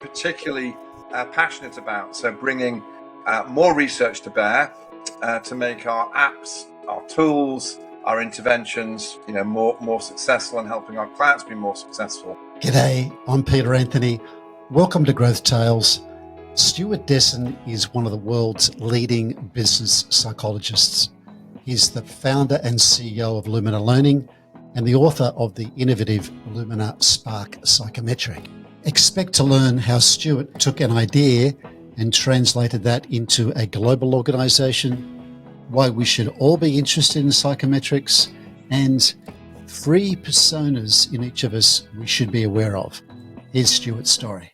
particularly passionate about. So bringing more research to bear to make our apps, our tools, our interventions, more successful, and helping our clients be more successful. G'day, I'm Peter Anthony. Welcome to Growth Tales. Stewart Desson is one of the world's leading business psychologists. He's the founder and CEO of Lumina Learning and the author of the innovative Lumina Spark Psychometric. Expect to learn how Stewart took an idea and translated that into a global organisation, why we should all be interested in psychometrics, and 3 personas in each of us we should be aware of. Here's Stewart's story.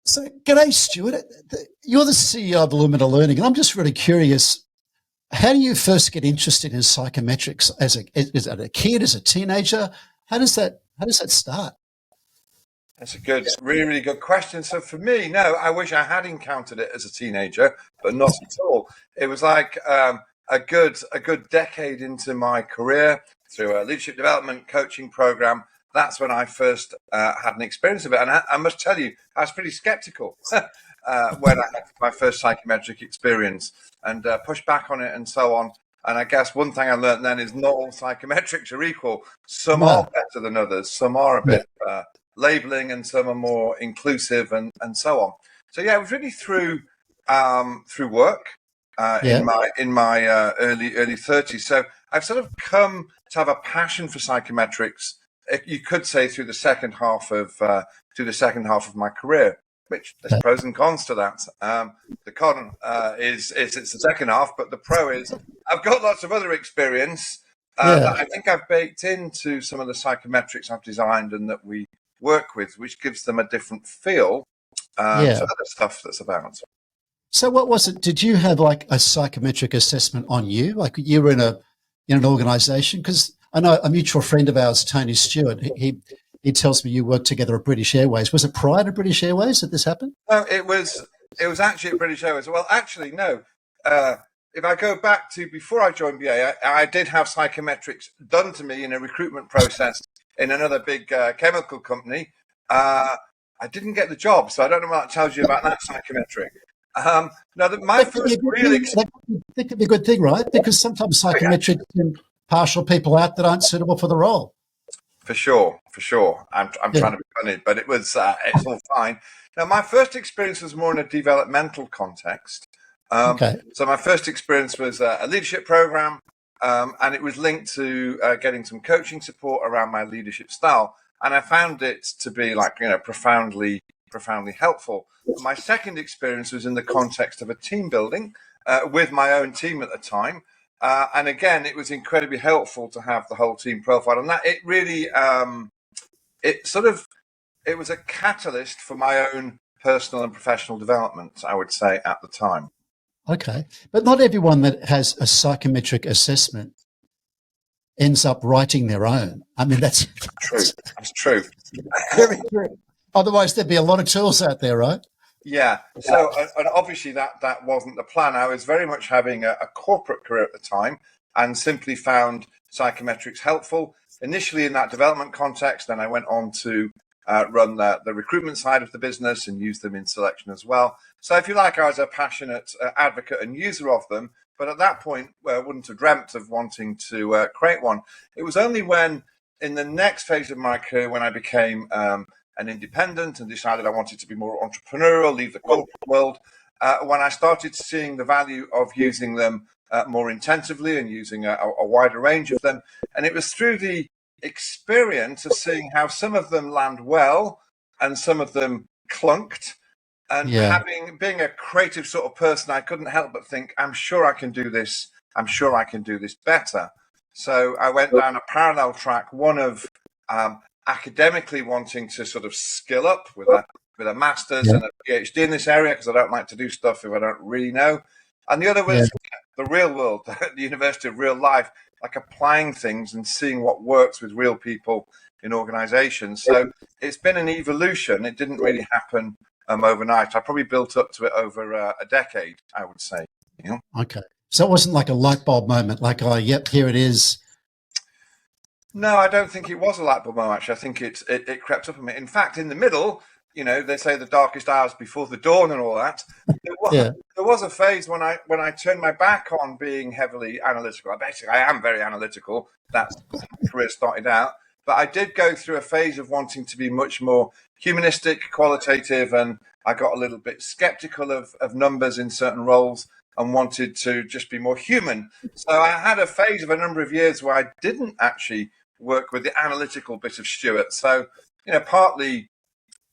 So, g'day, Stewart. You're the CEO of Lumina Learning, and I'm just really curious, how do you first get interested in psychometrics? Is it a kid, as a teenager? How does that start? That's a good, really, really good question. So for me, no, I wish I had encountered it as a teenager, but not at all. It was like a good decade into my career through a leadership development coaching program. That's when I first had an experience of it. And I must tell you, I was pretty skeptical when I had my first psychometric experience and pushed back on it and so on. And I guess one thing I learned then is not all psychometrics are equal. Some are better than others. Some are a bit labeling, and some are more inclusive, and so on. So yeah, it was really through work in my early 30s. So I've sort of come to have a passion for psychometrics, you could say, through the second half of my career, which there's pros and cons to that. The con is it's the second half, but the pro is I've got lots of other experience that I think I've baked into some of the psychometrics I've designed and that we work with, which gives them a different feel to other stuff that's about. So what was it? Did you have like a psychometric assessment on you? Like you were in an organisation? Because I know a mutual friend of ours, Tony Stewart, he tells me you worked together at British Airways. Was it prior to British Airways that this happened? No, it was actually at British Airways. Well, actually, no. If I go back to before I joined BA, I did have psychometrics done to me in a recruitment process in another big chemical company. I didn't get the job, so I don't know what that tells you about that psychometric. My first real experience... That could be a good thing, right? Because sometimes psychometrics can partial people out that aren't suitable for the role. For sure. I'm trying to be funny, but it's all fine. Now, my first experience was more in a developmental context. So my first experience was a leadership program, and it was linked to getting some coaching support around my leadership style. And I found it to be profoundly helpful. My second experience was in the context of a team building with my own team at the time. And again, it was incredibly helpful to have the whole team profile. And that it really, it was a catalyst for my own personal and professional development, I would say, at the time. Okay. But not everyone that has a psychometric assessment ends up writing their own. I mean, that's true. That's true. Very true. Otherwise, there'd be a lot of tools out there, right? Yeah. So, and obviously that wasn't the plan. I was very much having a corporate career at the time and simply found psychometrics helpful. Initially in that development context, then I went on to run the recruitment side of the business and use them in selection as well. So if you like, I was a passionate advocate and user of them. But at that point, I wouldn't have dreamt of wanting to create one. It was only when, in the next phase of my career, when I became an independent and decided I wanted to be more entrepreneurial, leave the corporate world, when I started seeing the value of using them more intensively and using a wider range of them. And it was through the experience of seeing how some of them land well and some of them clunked. And being a creative sort of person, I couldn't help but think, I'm sure I can do this. I'm sure I can do this better. So I went down a parallel track, one of academically wanting to sort of skill up with a master's and a PhD in this area, because I don't like to do stuff if I don't really know. And the other was the real world, the University of Real Life, like applying things and seeing what works with real people in organizations. So it's been an evolution. It didn't really happen overnight. I probably built up to it over a decade, I would say. Okay. So it wasn't like a light bulb moment, like, oh, yep, here it is. No, I don't think it was a light bulb moment, actually. I think it crept up on me. In fact, in the middle, you know, they say the darkest hours before the dawn and all that. Yeah. There was a phase when I turned my back on being heavily analytical. Basically, I am very analytical. That's how my career started out. But I did go through a phase of wanting to be much more humanistic, qualitative, and I got a little bit skeptical of numbers in certain roles and wanted to just be more human. So I had a phase of a number of years where I didn't actually work with the analytical bit of Stewart. So, you know, partly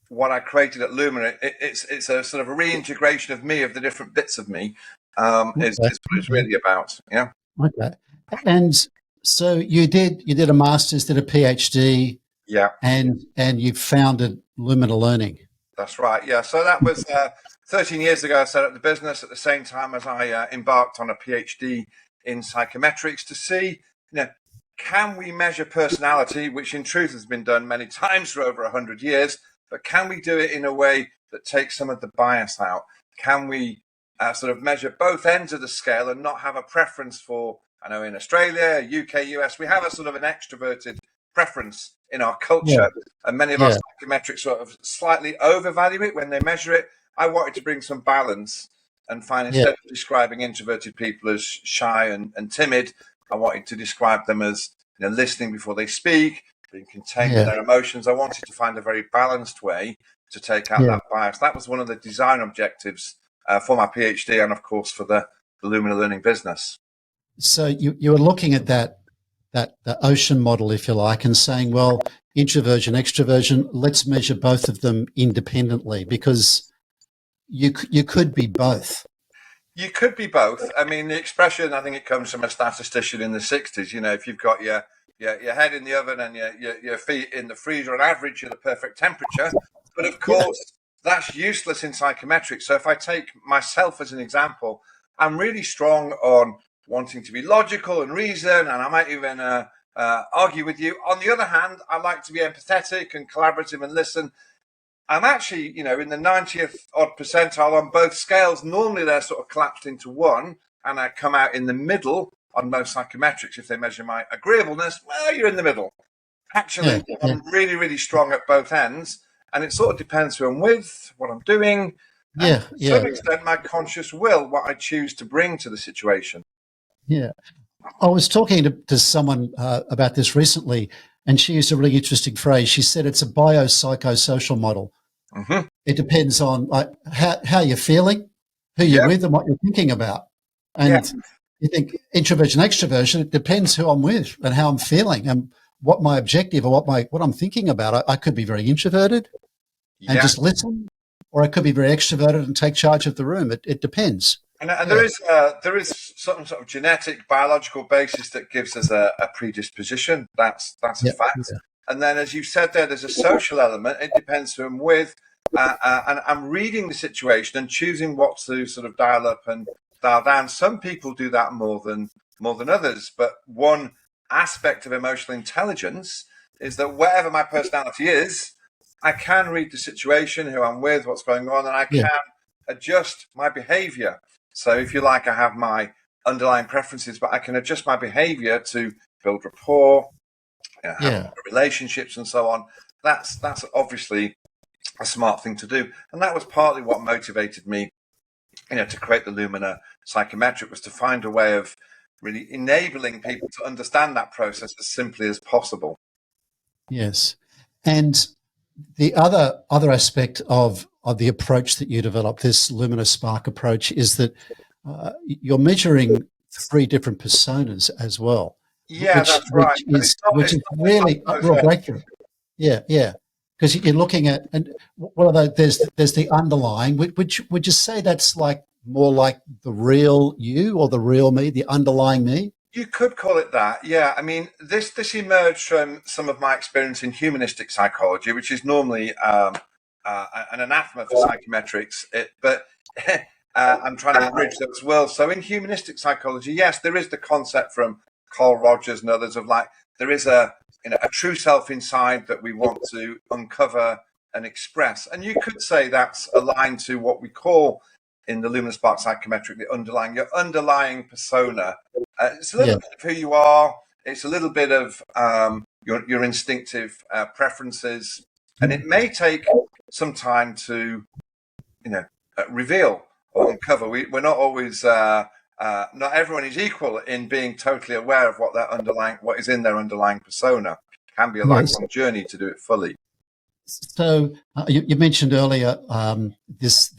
what I created at Lumina, it's a sort of a reintegration of me, of the different bits of me, is what it's really about. Yeah. Okay. And so you did a master's, did a PhD, Yeah. and you founded Lumina Learning. That's right. Yeah. So that was 13 years ago. I set up the business at the same time as I embarked on a PhD in psychometrics to see, you know, can we measure personality, which in truth has been done many times for over 100 years, but can we do it in a way that takes some of the bias out? Can we sort of measure both ends of the scale and not have a preference for, I know in Australia, UK, US, we have a sort of an extroverted preference in our culture, and many of our psychometrics sort of slightly overvalue it when they measure it. I wanted to bring some balance and find, instead of describing introverted people as shy and timid, I wanted to describe them as, you know, listening before they speak, being contained in their emotions. I wanted to find a very balanced way to take out that bias. That was one of the design objectives for my PhD, and of course for the Lumina Learning business. So you were looking at that the ocean model, if you like, and saying, well, introversion, extroversion, let's measure both of them independently, because you could be both. You could be both. I mean, the expression, I think it comes from a statistician in the 60s. You know, if you've got your head in the oven and your feet in the freezer, on average, you're the perfect temperature. But of course, that's useless in psychometrics. So if I take myself as an example, I'm really strong on wanting to be logical and reason, and I might even argue with you. On the other hand, I like to be empathetic and collaborative and listen. I'm actually, you know, in the 90th odd percentile on both scales. Normally they're sort of collapsed into one, and I come out in the middle on most psychometrics. If they measure my agreeableness, well, you're in the middle. Actually, I'm really, really strong at both ends, and it sort of depends who I'm with, what I'm doing, and to some extent my conscious will, what I choose to bring to the situation. Yeah. I was talking to someone about this recently, and she used a really interesting phrase. She said it's a biopsychosocial model. Mm-hmm. It depends on like how you're feeling, who you're with, and what you're thinking about. And you think introversion, extroversion, it depends who I'm with and how I'm feeling and what my objective or what I'm thinking about. I could be very introverted and just listen, or I could be very extroverted and take charge of the room. It depends. And there is some sort of genetic, biological basis that gives us a predisposition. That's a fact. Yeah. And then, as you said there's a social element. It depends who I'm with. And I'm reading the situation and choosing what to sort of dial up and dial down. Some people do that more than others. But one aspect of emotional intelligence is that whatever my personality is, I can read the situation, who I'm with, what's going on, and I can adjust my behavior. So if you like, I have my underlying preferences, but I can adjust my behavior to build rapport, have relationships and so on. That's obviously a smart thing to do. And that was partly what motivated me, you know, to create the Lumina Psychometric, was to find a way of really enabling people to understand that process as simply as possible. Yes. And the other aspect of the approach that you developed, this Lumina Spark approach, is that you're measuring 3 different personas as well. Yeah, that's right. Which is really a real breakthrough. Yeah. Because you're looking at, and well, there's the underlying. Would you say that's like more like the real you or the real me, the underlying me? You could call it that, yeah. I mean, this emerged from some of my experience in humanistic psychology, which is normally an anathema for psychometrics. But I'm trying to bridge those worlds. So in humanistic psychology, yes, there is the concept from Carl Rogers and others of like, there is a true self inside that we want to uncover and express. And you could say that's aligned to what we call in the Lumina Spark Psychometric, your underlying persona. It's a little bit of who you are. It's a little bit of your instinctive preferences. And it may take some time to, reveal or uncover. We're not always, not everyone is equal in being totally aware of what is in their underlying persona. It can be a lifelong journey to do it fully. So you mentioned earlier there's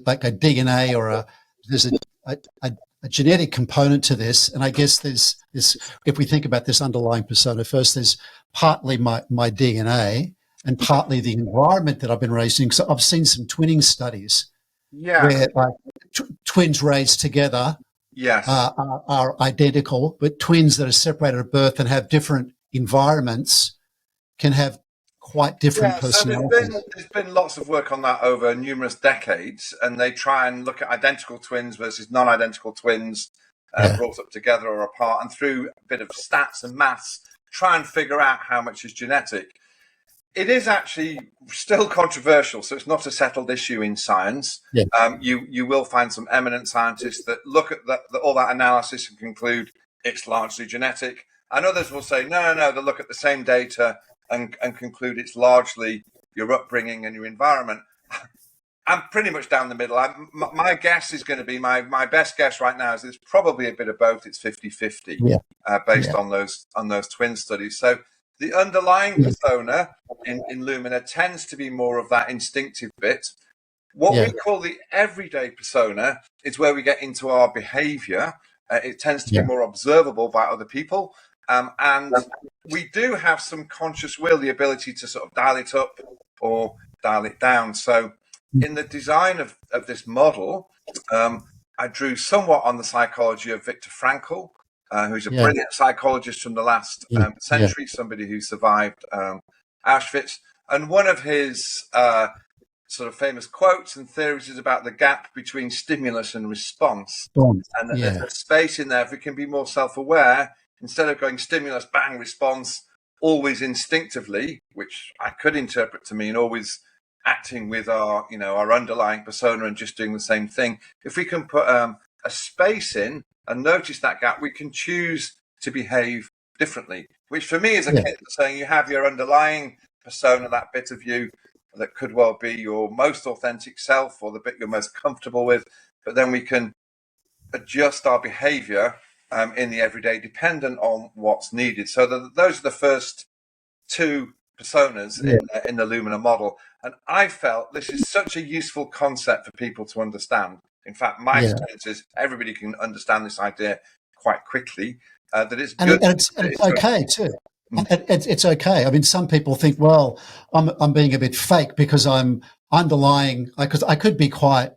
like a DNA or there's a genetic component to this, and I guess there's this. If we think about this underlying persona first, there's partly my DNA and partly the environment that I've been raised in. So I've seen some twinning studies where twins raised together are identical, but twins that are separated at birth and have different environments can have quite different personalities. So there's been lots of work on that over numerous decades, and they try and look at identical twins versus non-identical twins brought up together or apart, and through a bit of stats and maths, try and figure out how much is genetic. It is actually still controversial, so it's not a settled issue in science. You will find some eminent scientists that look at all that analysis and conclude it's largely genetic, and others will say, no, they'll look at the same data and conclude it's largely your upbringing and your environment. I'm pretty much down the middle. My guess is going to be, my best guess right now is it's probably a bit of both. It's 50-50 based on those twin studies. So the underlying persona in Lumina tends to be more of that instinctive bit. What we call the everyday persona is where we get into our behavior. It tends to be more observable by other people. And we do have some conscious will, the ability to sort of dial it up or dial it down. So in the design of this model, I drew somewhat on the psychology of Viktor Frankl, who's a brilliant psychologist from the last century, somebody who survived Auschwitz. And one of his sort of famous quotes and theories is about the gap between stimulus and response. And that there's a space in there, if we can be more self-aware, instead of going stimulus, bang, response, always instinctively, which I could interpret to mean always acting with our underlying persona and just doing the same thing. If we can put a space in and notice that gap, we can choose to behave differently, which for me is akin to saying you have your underlying persona, that bit of you that could well be your most authentic self or the bit you're most comfortable with, but then we can adjust our behavior in the everyday, dependent on what's needed. So those are the first two personas in the Lumina model. And I felt this is such a useful concept for people to understand. In fact, my experience is everybody can understand this idea quite quickly, that it's good. And it's okay too. It's okay. I mean, some people think, well, I'm being a bit fake because I'm underlying, because I could be quite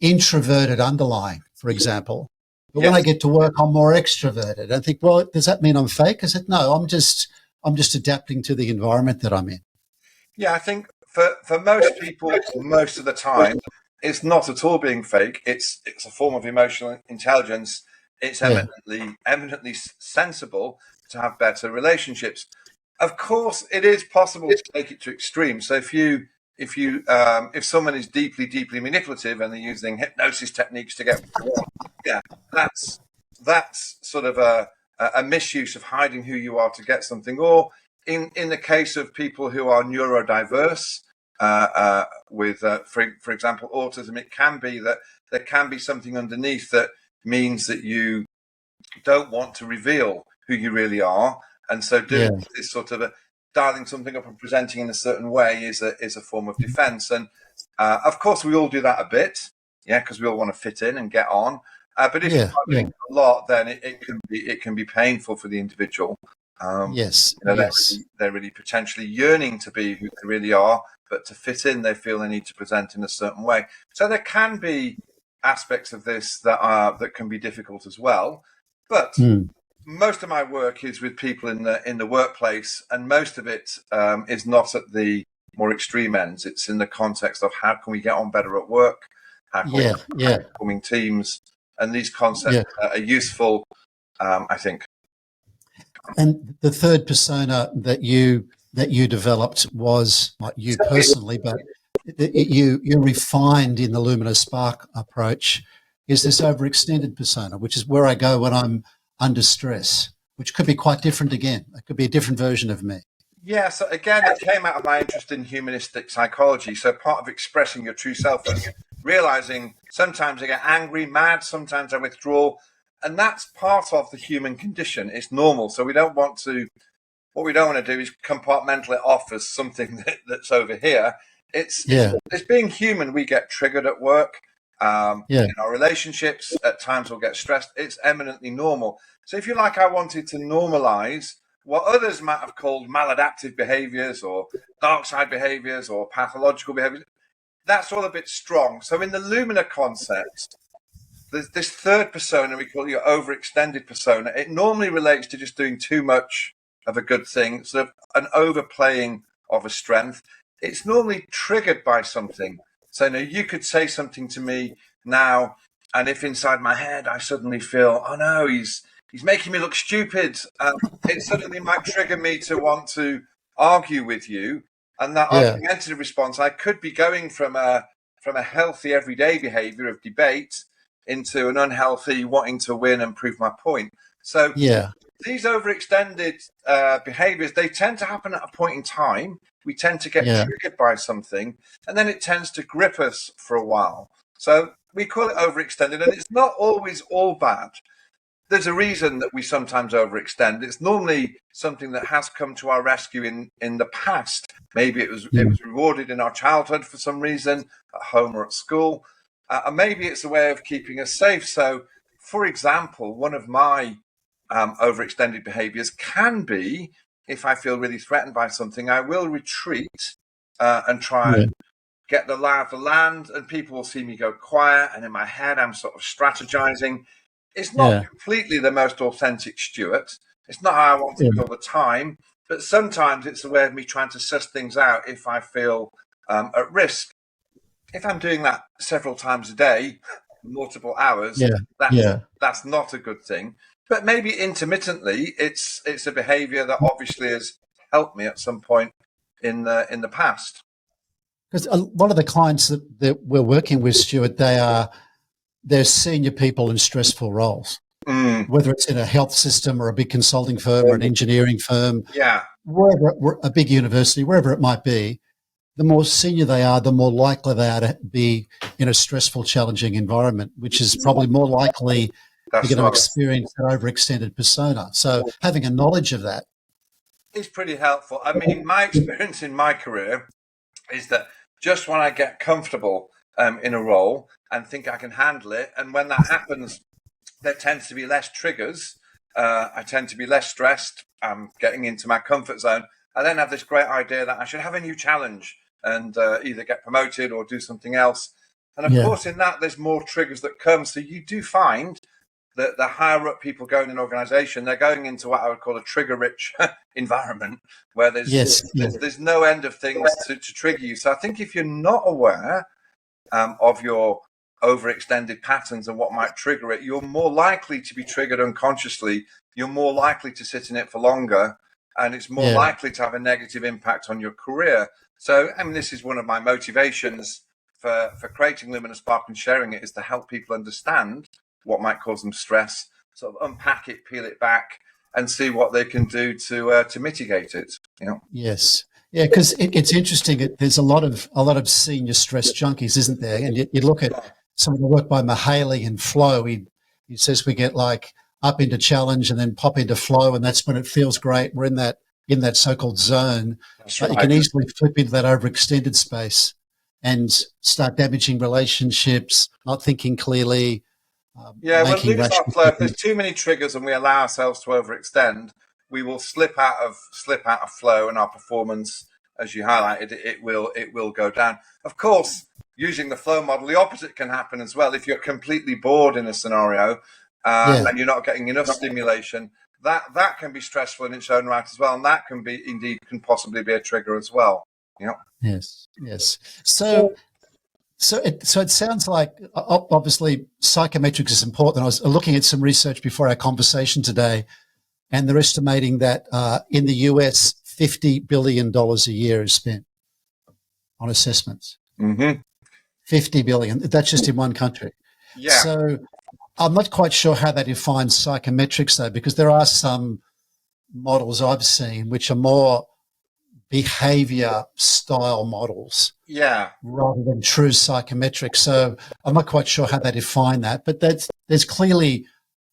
introverted underlying, for example. But when I get to work, I'm more extroverted. I think, well, does that mean I'm fake? I said, no, I'm just adapting to the environment that I'm in. Yeah, I think for most people, most of the time, it's not at all being fake. It's a form of emotional intelligence. It's eminently sensible to have better relationships. Of course, it is possible to take it to extremes. So if someone is deeply manipulative and they're using hypnosis techniques to get what they want, that's sort of a misuse of hiding who you are to get something. Or in the case of people who are neurodiverse, with for example autism, it can be that there can be something underneath that means that you don't want to reveal who you really are, and so doing this sort of dialing something up and presenting in a certain way is a form of defense. And of course we all do that a bit, because we all want to fit in and get on, but if you're doing a lot, then it can be painful for the individual. They're really potentially yearning to be who they really are, but to fit in they feel they need to present in a certain way. So there can be aspects of this that can be difficult as well, but most of my work is with people in the workplace, and most of it is not at the more extreme ends. It's in the context of how can we get on better at work, how can we have performing teams, and these concepts are useful, I think. And the third persona that you developed was not you personally, but you refined in the Lumina Spark approach, is this overextended persona, which is where I go when I'm under stress, which could be quite different again. It could be a different version of me. Yeah, so again, it came out of my interest in humanistic psychology. So part of expressing your true self is realizing sometimes I get angry, mad, sometimes I withdraw. And that's part of the human condition. It's normal. So what we don't want to do is compartmentalize it off as something that's over here. Yeah, It's being human. We get triggered at work. yeah, In our relationships, at times we'll get stressed. It's eminently normal. So if you like, I wanted to normalize what others might have called maladaptive behaviors or dark side behaviors or pathological behaviors. That's all a bit strong. So in the Lumina concept, there's this third persona we call your overextended persona. It normally relates to just doing too much of a good thing, sort of an overplaying of a strength. It's normally triggered by something. So now you could say something to me now, and if inside my head I suddenly feel, oh no, he's making me look stupid, it suddenly might trigger me to want to argue with you. And that yeah, argumentative response, I could be going from a healthy everyday behavior of debate into an unhealthy wanting to win and prove my point. So yeah, these overextended behaviors, they tend to happen at a point in time. We tend to get yeah, triggered by something, and then it tends to grip us for a while. So we call it overextended, and it's not always all bad. There's a reason that we sometimes overextend. It's normally something that has come to our rescue in the past. Maybe it was rewarded in our childhood for some reason, at home or at school, and maybe it's a way of keeping us safe. So, for example, one of my overextended behaviors can be, if I feel really threatened by something, I will retreat and try yeah, and get the lie of the land, and people will see me go quiet, and in my head I'm sort of strategizing. It's not yeah, completely the most authentic Stuart. It's not how I want to yeah, be all the time, but sometimes it's a way of me trying to suss things out if I feel at risk. If I'm doing that several times a day, multiple hours, yeah, that's yeah. that's not a good thing. But maybe intermittently, it's a behaviour that obviously has helped me at some point in the past. Because a lot of the clients that we're working with, Stuart, they're senior people in stressful roles, Mm, whether it's in a health system or a big consulting firm or an engineering firm, yeah, wherever, a big university, wherever it might be. The more senior they are, the more likely they are to be in a stressful, challenging environment, which is probably more likely they're that's going to right. experience an overextended persona. So having a knowledge of that. It's pretty helpful. I mean, my experience in my career is that just when I get comfortable in a role and think I can handle it, and when that happens, there tends to be less triggers. I tend to be less stressed. I'm getting into my comfort zone. I then have this great idea that I should have a new challenge and either get promoted or do something else. And of Yeah. course, in that, there's more triggers that come. So you do find that the higher up people go in an organization, they're going into what I would call a trigger-rich environment, where Yes. Yeah. there's no end of things to trigger you. So I think if you're not aware of your overextended patterns and what might trigger it, you're more likely to be triggered unconsciously. You're more likely to sit in it for longer, and it's more Yeah. likely to have a negative impact on your career. So, I mean, this is one of my motivations for creating Lumina Spark and sharing it, is to help people understand what might cause them stress, sort of unpack it, peel it back, and see what they can do to mitigate it. You know. Yes. Yeah, because it's interesting. There's a lot of senior stress junkies, isn't there? And you look at some of the work by Mahaley and flow. He says we get like up into challenge and then pop into flow, and that's when it feels great. We're in that so-called zone, That's but you right. can easily flip into that overextended space and start damaging relationships, not thinking clearly, Yeah, we'll making lose our rational flow if there's statements. too many triggers and we allow ourselves to overextend. We will slip out of flow, and our performance, as you highlighted, it will go down. Of course, using the flow model, the opposite can happen as well. If you're completely bored in a scenario Yeah. and you're not getting enough stimulation, that can be stressful in its own right as well, and that can possibly be a trigger as well. You know. Yes. Yes. So it sounds like obviously psychometrics is important. I was looking at some research before our conversation today, and they're estimating that in the US, $50 billion a year is spent on assessments. Mm-hmm. 50 billion. That's just in one country. Yeah. So I'm not quite sure how they define psychometrics though, because there are some models I've seen which are more behavior style models Yeah. rather than true psychometric. So I'm not quite sure how they define that, but there's clearly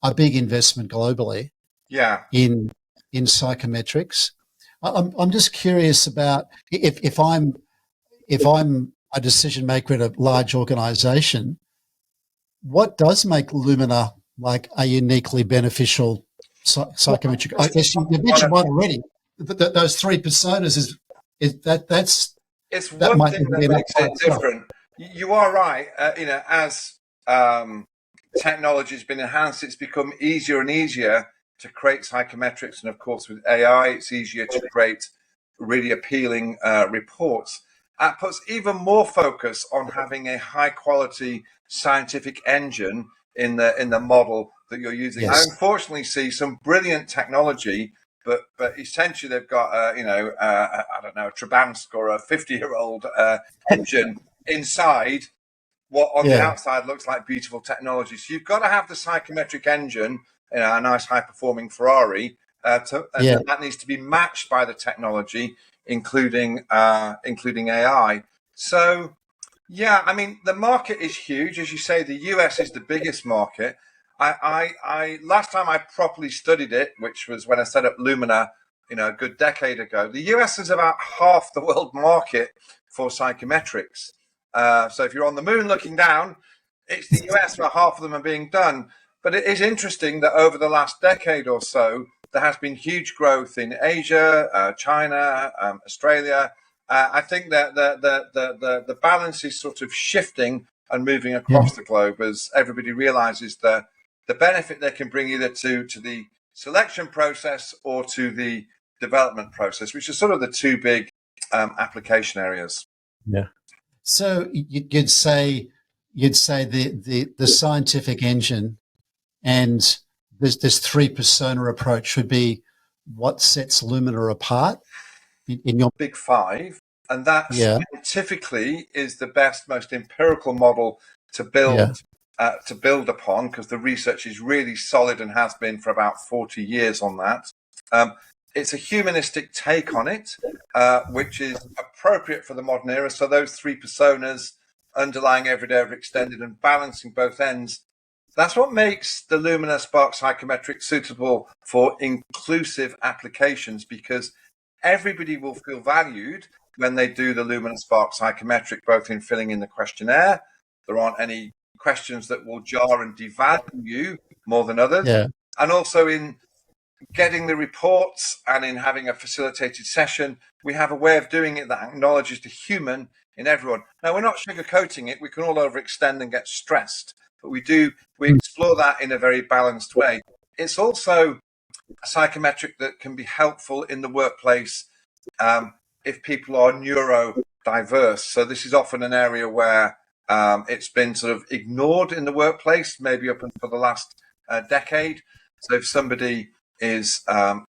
a big investment globally Yeah. in psychometrics. I'm just curious about if I'm a decision maker at a large organization, what does make Lumina like a uniquely beneficial psychometric? I guess you mentioned one already. Those three personas It's that one might thing even that be enough makes by it itself. different. You are right. As technology has been enhanced, it's become easier and easier to create psychometrics. And of course, with AI, it's easier to create really appealing reports. That puts even more focus on having a high quality scientific engine in the model that you're using. I Yes. unfortunately see some brilliant technology, but essentially they've got I don't know, a Trabansk or a 50-year-old engine inside what on the Yeah. outside looks like beautiful technology. So you've got to have the psychometric engine, a nice high performing Ferrari, and Yeah. then that needs to be matched by the technology, including AI. So yeah, I mean the market is huge, as you say. The US is the biggest market. I last time I properly studied it, which was when I set up Lumina, a good decade ago. The US is about half the world market for psychometrics. So if you're on the moon looking down, it's the US where half of them are being done. But it is interesting that over the last decade or so, there has been huge growth in Asia, China, Australia. I think that the balance is sort of shifting and moving Yeah. across the globe as everybody realizes the benefit they can bring either to the selection process or to the development process, which are sort of the two big application areas. Yeah. So you'd say the scientific engine and this three persona approach would be what sets Lumina apart in your. Big five, and that Yeah. scientifically is the best, most empirical model to build Yeah. upon, because the research is really solid and has been for about 40 years on that. It's a humanistic take on it, which is appropriate for the modern era. So those three personas, underlying everyday, overextended, and balancing both ends, that's what makes the Lumina Spark Psychometric suitable for inclusive applications, because everybody will feel valued when they do the Lumina Spark Psychometric, both in filling in the questionnaire. There aren't any questions that will jar and devalue you more than others. Yeah. And also in getting the reports and in having a facilitated session, we have a way of doing it that acknowledges the human in everyone. Now, we're not sugarcoating it. We can all overextend and get stressed, but we explore that in a very balanced way. It's also a psychometric that can be helpful in the workplace if people are neurodiverse. So this is often an area where it's been sort of ignored in the workplace, maybe up until the last decade. So if somebody is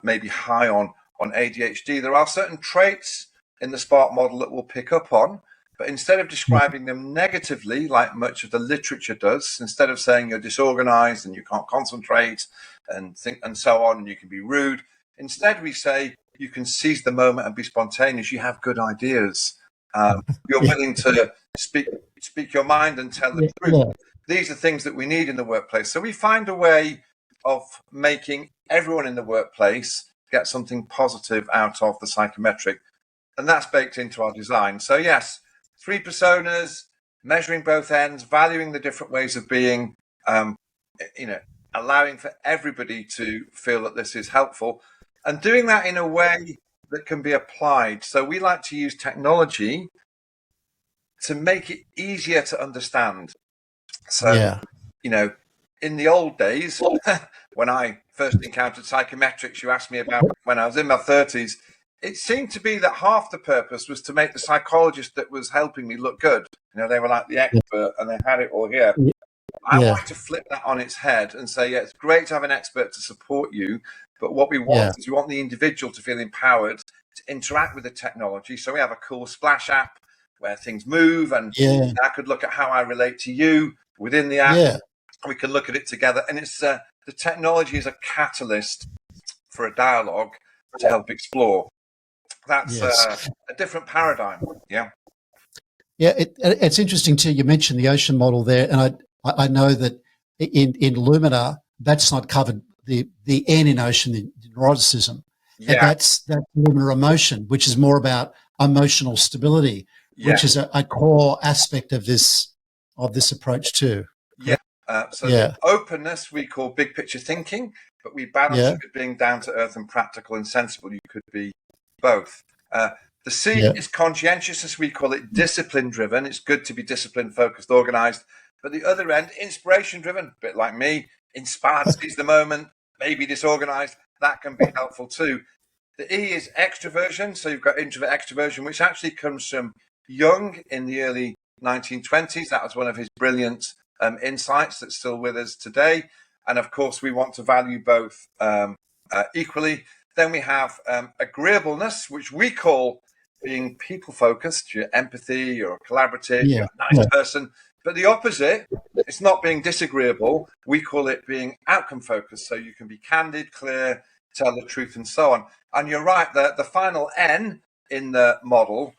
maybe high on ADHD, there are certain traits in the Spark model that we'll pick up on. But instead of describing them negatively, like much of the literature does, instead of saying you're disorganized and you can't concentrate and think and so on, and you can be rude, instead we say you can seize the moment and be spontaneous. You have good ideas. You're willing to speak your mind and tell the truth. Yeah. These are things that we need in the workplace. So we find a way of making everyone in the workplace get something positive out of the psychometric, and that's baked into our design. So yes, three personas, measuring both ends, valuing the different ways of being, allowing for everybody to feel that this is helpful, and doing that in a way that can be applied. So we like to use technology to make it easier to understand. So, Yeah. in the old days, when I first encountered psychometrics, you asked me about when I was in my 30s, it seemed to be that half the purpose was to make the psychologist that was helping me look good. They were like the expert and they had it all here. I Yeah. wanted to flip that on its head and say, yeah, it's great to have an expert to support you, but what we want is we want the individual to feel empowered to interact with the technology. So we have a cool splash app where things move, and I could look at how I relate to you within the app. Yeah. We can look at it together, and it's the technology is a catalyst for a dialogue to help explore. That's Yes. a different paradigm. Yeah. Yeah, it's interesting too. You mentioned the ocean model there, and I know that in Lumina that's not covered. The N in ocean, the neuroticism, and Yeah. that's Lumina emotion, which is more about emotional stability, Yeah. which is a core aspect of this approach too. Yeah. Correct? So the Yeah, openness we call big picture thinking, but we balance yeah, it with being down to earth and practical and sensible. You could be both. The C yeah, is conscientiousness. We call it discipline driven. It's good to be disciplined, focused, organized. But the other end, inspiration driven, a bit like me, inspired, seize the moment, maybe disorganized. That can be helpful too. The E is extroversion. So you've got introvert extroversion, which actually comes from Jung in the early 1920s. That was one of his brilliant insights that's still with us today. And of course, we want to value both equally. Then we have agreeableness, which we call being people focused. You're empathy, you're collaborative, yeah, you're a nice yeah, person. But the opposite, it's not being disagreeable. We call it being outcome focused. So you can be candid, clear, tell the truth, and so on. And you're right, the final N in the model,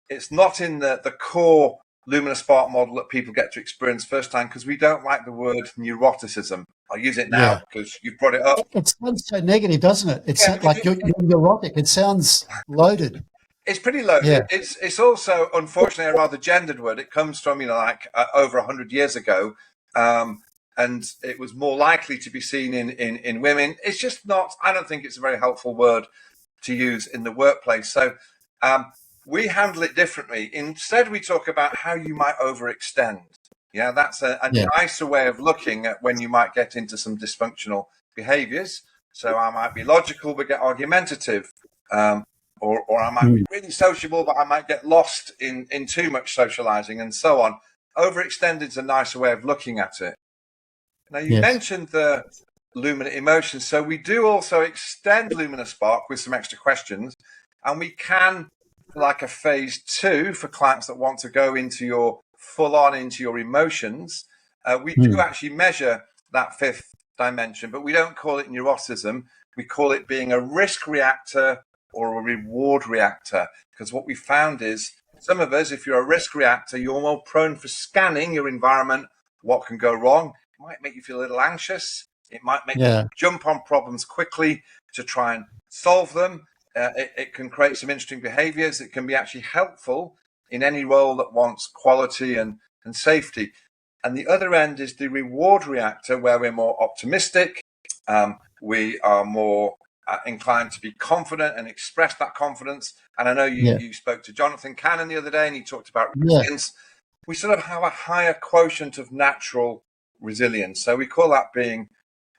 it's not in the core Lumina Spark model that people get to experience first time, because we don't like the word neuroticism. I'll use it now yeah. because you've brought it up. It sounds so negative, doesn't it? It Yeah, sounds like you're neurotic. It sounds loaded. it's pretty Yeah, loaded. It's also, unfortunately, a rather gendered word. It comes from, over 100 years ago. And it was more likely to be seen in women. It's just not, I don't think it's a very helpful word to use in the workplace. So we handle it differently. Instead, we talk about how you might overextend. Yeah, that's a yeah, nicer way of looking at when you might get into some dysfunctional behaviors. So I might be logical but get argumentative. Or I might be really sociable, but I might get lost in too much socializing and so on. Overextended is a nicer way of looking at it. Now, you yes, mentioned the Lumina emotions. So we do also extend Lumina Spark with some extra questions. And we can, like a phase 2 for clients that want to go into your full on into your emotions, we do actually measure that fifth dimension, but we don't call it neuroticism. We call it being a risk reactor or a reward reactor. Because what we found is some of us, if you're a risk reactor, you're more prone for scanning your environment, what can go wrong. It might make you feel a little anxious. It might make you jump on problems quickly to try and solve them. It can create some interesting behaviors. It can be actually helpful in any role that wants quality and safety. And the other end is the reward reactor, where we're more optimistic. We are more inclined to be confident and express that confidence. And I know you spoke to Jonathan Cannon the other day, and he talked about resilience. We sort of have a higher quotient of natural resilience. So we call that being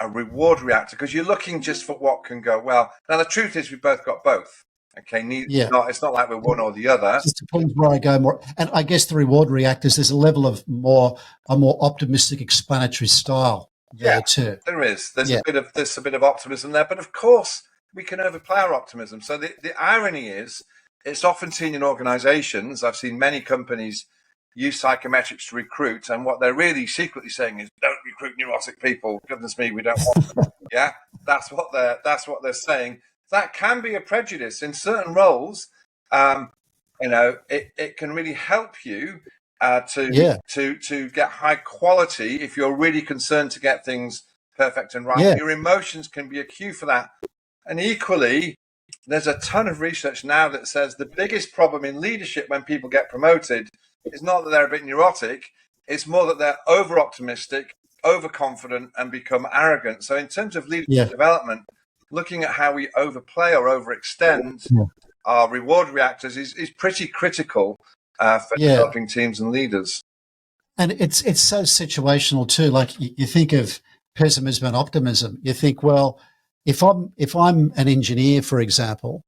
a reward reactor, because you're looking just for what can go well. Now, the truth is we've both got both. Okay, it's not like we're one or the other. It just depends where I go more. And I guess the reward reactors, there's a level of a more optimistic explanatory style there too. There is. There's a bit of optimism there, but of course we can overplay our optimism. So the irony is, it's often seen in organizations. I've seen many companies use psychometrics to recruit, and what they're really secretly saying is, don't recruit neurotic people. Goodness me, we don't want them. Yeah, that's what they're saying. That can be a prejudice in certain roles. It can really help you to get high quality if you're really concerned to get things perfect and right. Yeah. Your emotions can be a cue for that. And equally, there's a ton of research now that says the biggest problem in leadership when people get promoted is not that they're a bit neurotic, it's more that they're over optimistic, overconfident, and become arrogant. So in terms of leadership development, looking at how we overplay or overextend our reward reactors is pretty critical for developing teams and leaders. And it's so situational too. Like you think of pessimism and optimism. You think, well, if I'm an engineer, for example,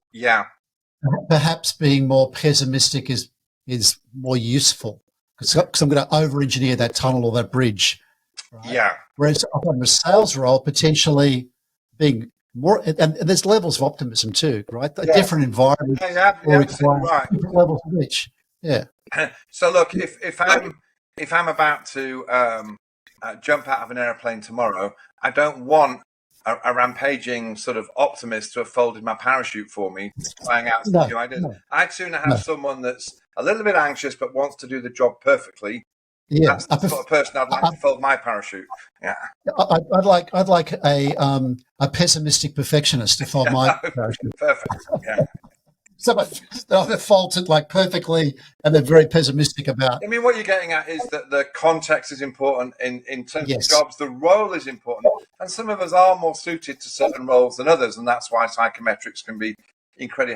perhaps being more pessimistic is more useful because I'm going to over-engineer that tunnel or that bridge. Right? Yeah. Whereas on the sales role, potentially being more, and there's levels of optimism too, right? A different environment or require different levels of each. Yeah. So look, if I'm about to jump out of an airplane tomorrow, I don't want a rampaging sort of optimist to have folded my parachute for me, trying out some new ideas. I'd sooner have someone that's a little bit anxious but wants to do the job perfectly. Yeah, that's the sort of person I'd like to fold my parachute. Yeah, I'd like a pessimistic perfectionist to fold my parachute. Perfect. Yeah. So they're folded like perfectly, and they're very pessimistic about. I mean, what you're getting at is that the context is important in terms Yes. of jobs. The role is important, and some of us are more suited to certain roles than others, and that's why psychometrics can be incredibly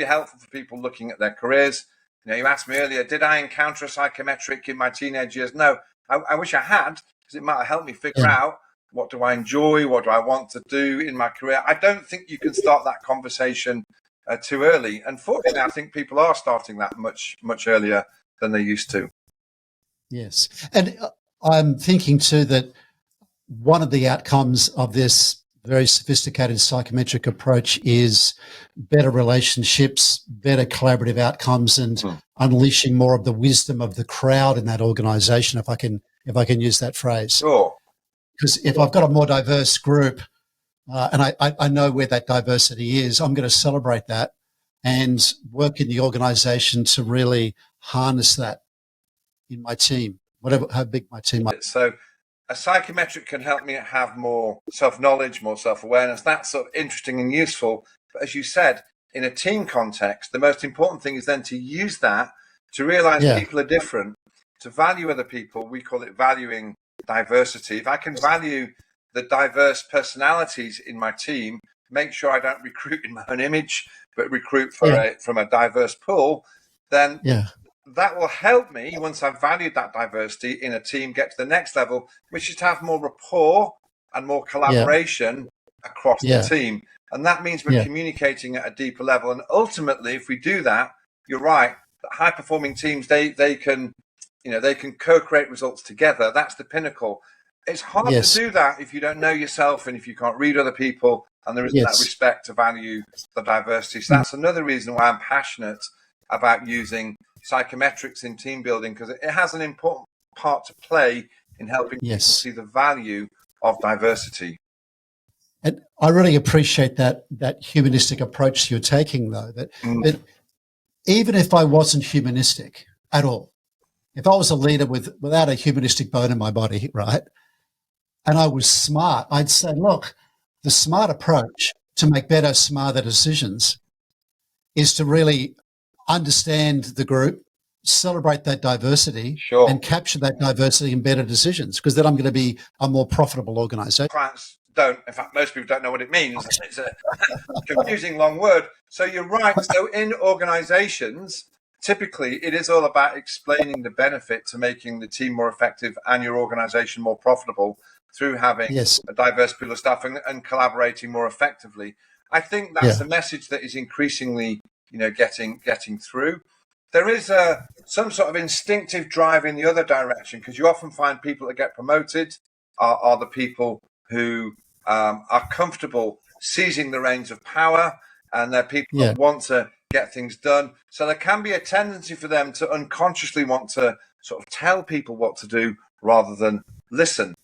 helpful for people looking at their careers. You know, you asked me earlier, did I encounter a psychometric in my teenage years? No, I wish I had, because it might have helped me figure out what do I enjoy, what do I want to do in my career. I don't think you can start that conversation too early. Unfortunately, I think people are starting that much earlier than they used to. Yes, and I'm thinking too that one of the outcomes of this very sophisticated psychometric approach is better relationships, better collaborative outcomes, and unleashing more of the wisdom of the crowd in that organisation, if I can use that phrase. Sure. Because if I've got a more diverse group, and I know where that diversity is, I'm going to celebrate that and work in the organisation to really harness that in my team, how big my team might be. So a psychometric can help me have more self-knowledge, more self-awareness. That's sort of interesting and useful. But as you said, in a team context, the most important thing is then to use that to realize people are different, to value other people. We call it valuing diversity. If I can value the diverse personalities in my team, make sure I don't recruit in my own image, but recruit from a diverse pool, then that will help me, once I've valued that diversity in a team, get to the next level, which is to have more rapport and more collaboration across the team. And that means we're communicating at a deeper level. And ultimately, if we do that, you're right, high performing teams, they can co-create results together. That's the pinnacle. It's hard to do that if you don't know yourself and if you can't read other people and there isn't that respect to value the diversity. So that's another reason why I'm passionate about using psychometrics in team building, because it has an important part to play in helping people see the value of diversity. And I really appreciate that humanistic approach you're taking, though, that even if I wasn't humanistic at all, if I was a leader without a humanistic bone in my body, right, and I was smart, I'd say, look, the smart approach to make better, smarter decisions is to really understand the group, celebrate that diversity, and capture that diversity in better decisions, because then I'm going to be a more profitable organisation. Clients don't, in fact, most people don't know what it means. It's a confusing long word. So you're right. So in organisations, typically it is all about explaining the benefit to making the team more effective and your organisation more profitable through having a diverse pool of staff and collaborating more effectively. I think that's a message that is increasingly getting through. There is some sort of instinctive drive in the other direction, because you often find people that get promoted are the people who are comfortable seizing the reins of power, and they're people that want to get things done. So there can be a tendency for them to unconsciously want to sort of tell people what to do rather than listen.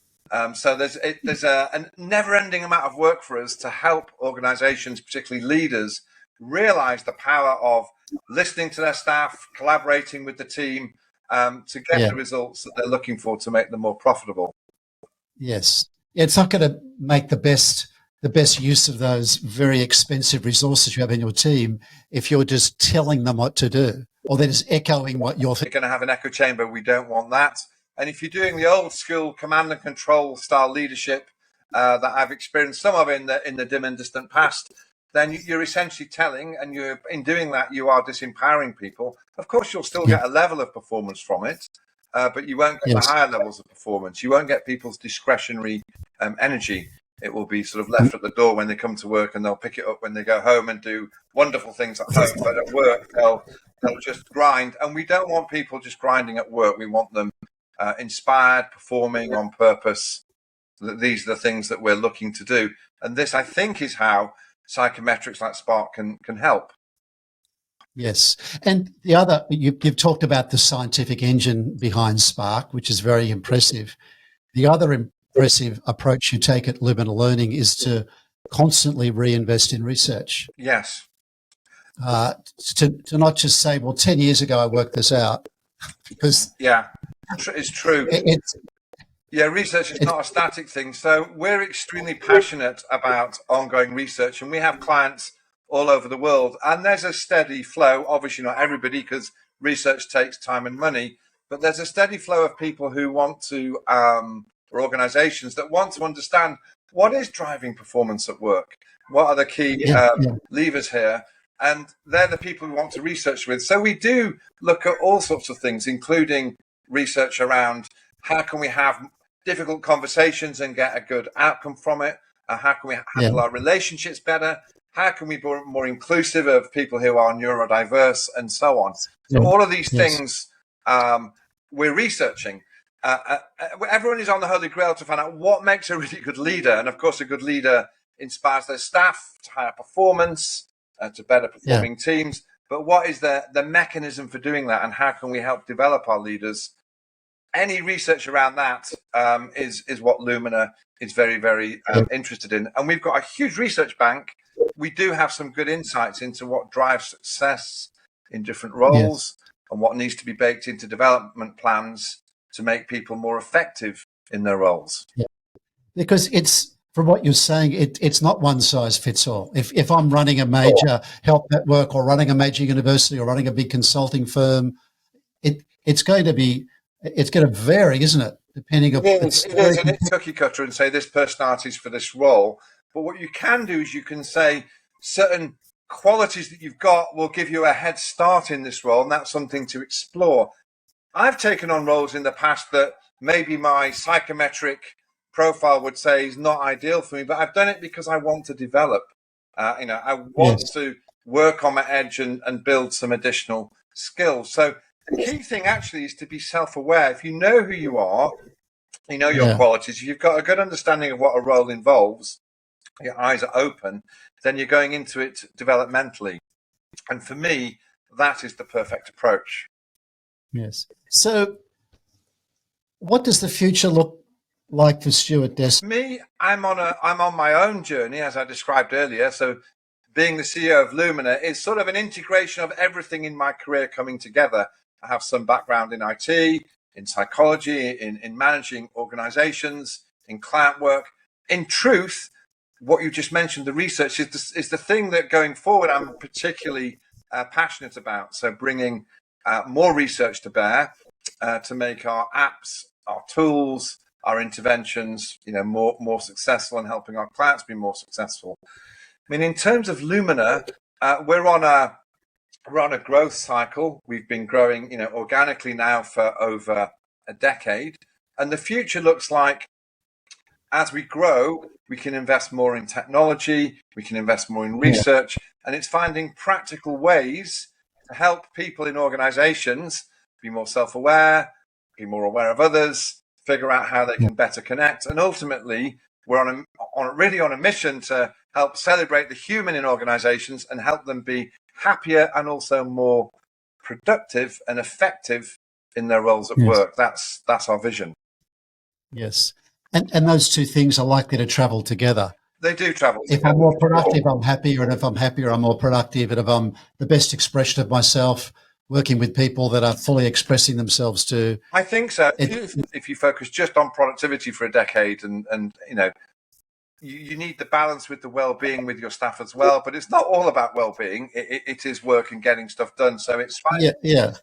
So there's a never-ending amount of work for us to help organizations, particularly leaders, realize the power of listening to their staff, collaborating with the team to get the results that they're looking for to make them more profitable. Yes. It's not going to make the best use of those very expensive resources you have in your team if you're just telling them what to do, or they're just echoing what you're thinking. You're going to have an echo chamber. We don't want that. And if you're doing the old school command and control style leadership that I've experienced some of in the dim and distant past, then you're essentially telling, and in doing that, you are disempowering people. Of course, you'll still get a level of performance from it, but you won't get the higher levels of performance. You won't get people's discretionary energy. It will be sort of left at the door when they come to work, and they'll pick it up when they go home and do wonderful things at home. But at work, they'll just grind. And we don't want people just grinding at work. We want them inspired, performing on purpose. These are the things that we're looking to do. And this, I think, is how psychometrics like Spark can help. Yes. And the other, you've talked about the scientific engine behind Spark, which is very impressive. The other impressive approach you take at Lumina Learning is to constantly reinvest in research. Yes. To not just say, well, 10 years ago I worked this out, because yeah, it's true. Research is not a static thing. So we're extremely passionate about ongoing research, and we have clients all over the world, and there's a steady flow. Obviously not everybody, because research takes time and money, but there's a steady flow of people who want to, or organizations that want to understand what is driving performance at work, what are the key levers here, and they're the people we want to research with. So we do look at all sorts of things, including research around how can we have difficult conversations and get a good outcome from it, how can we handle our relationships better, how can we be more inclusive of people who are neurodiverse, and so on. So all of these things we're researching. Everyone is on the Holy Grail to find out what makes a really good leader. And of course, a good leader inspires their staff to higher performance, to better performing teams. But what is the mechanism for doing that, and how can we help develop our leaders? Any research around that is what Lumina is very, very interested in. And we've got a huge research bank. We do have some good insights into what drives success in different roles and what needs to be baked into development plans to make people more effective in their roles. Yeah. Because it's, from what you're saying, it's not one size fits all. If I'm running a major health network, or running a major university, or running a big consulting firm, it's going to vary, isn't it? Depending on it is, and it's cookie cutter and say this personality is for this role. But what you can do is you can say certain qualities that you've got will give you a head start in this role, and that's something to explore. I've taken on roles in the past that maybe my psychometric profile would say is not ideal for me, but I've done it because I want to develop. I want to work on my edge and build some additional skills. So the key thing actually is to be self-aware. If you know who you are, you know your qualities, if you've got a good understanding of what a role involves, your eyes are open, then you're going into it developmentally. And for me, that is the perfect approach. Yes. So what does the future look like for Stewart Desson? Me, I'm on my own journey, as I described earlier. So being the CEO of Lumina is sort of an integration of everything in my career coming together. I have some background in IT, in psychology, in managing organizations, in client work. In truth, what you just mentioned, the research is the thing that going forward I'm particularly passionate about. So bringing more research to bear to make our apps, our tools, our interventions, more successful, and helping our clients be more successful. I mean, in terms of Lumina, we're on a growth cycle. We've been growing, organically now for over a decade, and the future looks like, as we grow, we can invest more in technology, we can invest more in research, and it's finding practical ways to help people in organizations be more self-aware, be more aware of others, figure out how they can better connect. And ultimately, we're really on a mission to help celebrate the human in organizations and help them be happier and also more productive and effective in their roles at work. That's our vision. Yes. And those two things are likely to travel together. They do travel together. If I'm more productive, I'm happier. And if I'm happier, I'm more productive. And if I'm the best expression of myself, working with people that are fully expressing themselves too. I think so. If you focus just on productivity for a decade and you need the balance with the well-being with your staff as well, but it's not all about well-being. It is work and getting stuff done. So it's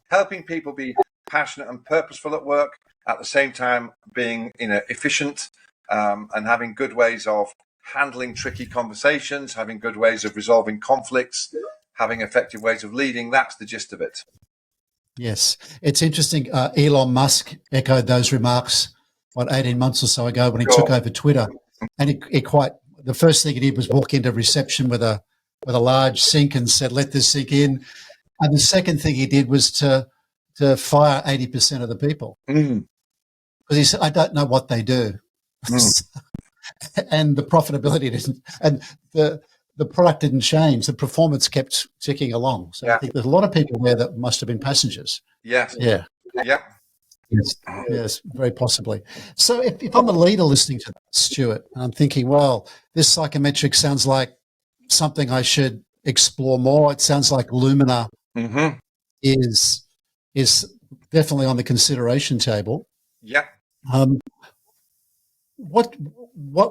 helping people be passionate and purposeful at work, at the same time being efficient and having good ways of handling tricky conversations, having good ways of resolving conflicts, having effective ways of leading. That's the gist of it. Yes. It's interesting. Elon Musk echoed those remarks 18 months or so ago when he took over Twitter. And the first thing he did was walk into reception with a large sink and said, "Let this sink in." And the second thing he did was to fire 80% of the people. Because he said, "I don't know what they do." And the profitability didn't, and the product didn't change. The performance kept ticking along. So I think there's a lot of people there that must have been passengers. Yes. Yeah. Yes, yes, very possibly. So if I'm a leader listening to Stewart, and I'm thinking, well, this psychometric sounds like something I should explore more. It sounds like Lumina Mm-hmm. is definitely on the consideration table. Yeah. What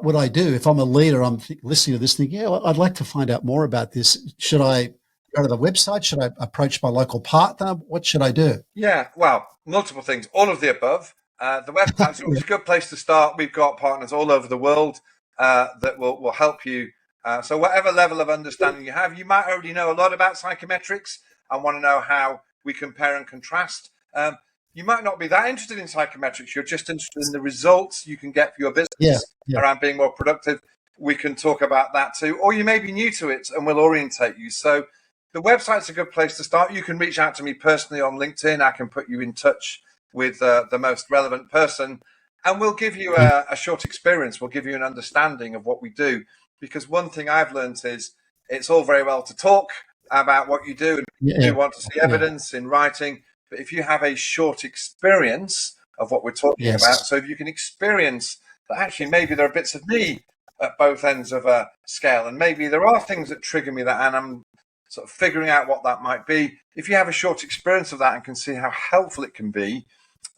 would I do if I'm a leader? I'm listening to this, thinking, yeah, I'd like to find out more about this. Should I go to the website? Should I approach my local partner? What should I do? Yeah, well, multiple things, all of the above. The website's always a good place to start. We've got partners all over the world that will help you. So whatever level of understanding you have, you might already know a lot about psychometrics and want to know how we compare and contrast. You might not be that interested in psychometrics. You're just interested in the results you can get for your business around being more productive. We can talk about that too. Or you may be new to it and we'll orientate you. So the website's a good place to start. You can reach out to me personally on LinkedIn. I can put you in touch with the most relevant person, and we'll give you a short experience. We'll give you an understanding of what we do. Because one thing I've learned is it's all very well to talk about what you do and you want to see evidence in writing. But if you have a short experience of what we're talking about, so if you can experience that actually maybe there are bits of me at both ends of a scale, and maybe there are things that trigger me that, and I'm sort of figuring out what that might be. If you have a short experience of that and can see how helpful it can be,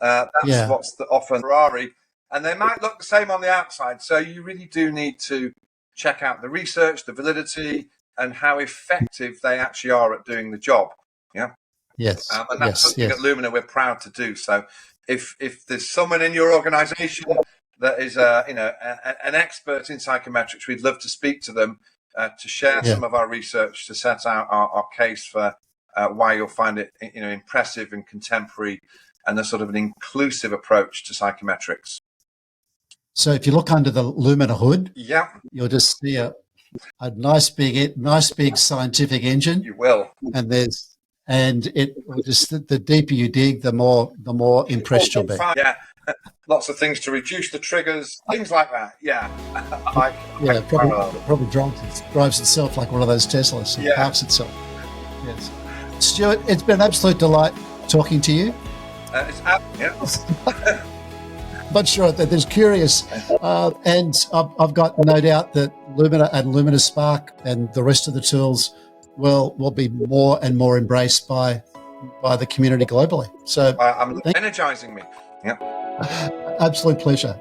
that's what's often Ferrari. And they might look the same on the outside. So you really do need to check out the research, the validity, and how effective they actually are at doing the job. Yeah. Yes. And that's something at Lumina we're proud to do. So if there's someone in your organization that is an expert in psychometrics, we'd love to speak to them to share some of our research, to set out our case for why you'll find it impressive and contemporary, and a sort of an inclusive approach to psychometrics. So if you look under the Lumina hood, you'll just see a nice big scientific engine. You will, and it just the deeper you dig, the more impressed you'll be. Yeah, lots of things to reduce the triggers, things like that. Yeah, probably drives itself like one of those Teslas. And parks itself. Yes, Stewart, it's been an absolute delight talking to you. But sure, that there's curious, and I've got no doubt that Lumina and Lumina Spark and the rest of the tools will be more and more embraced by the community globally. So I'm energizing me. Yeah, absolute pleasure.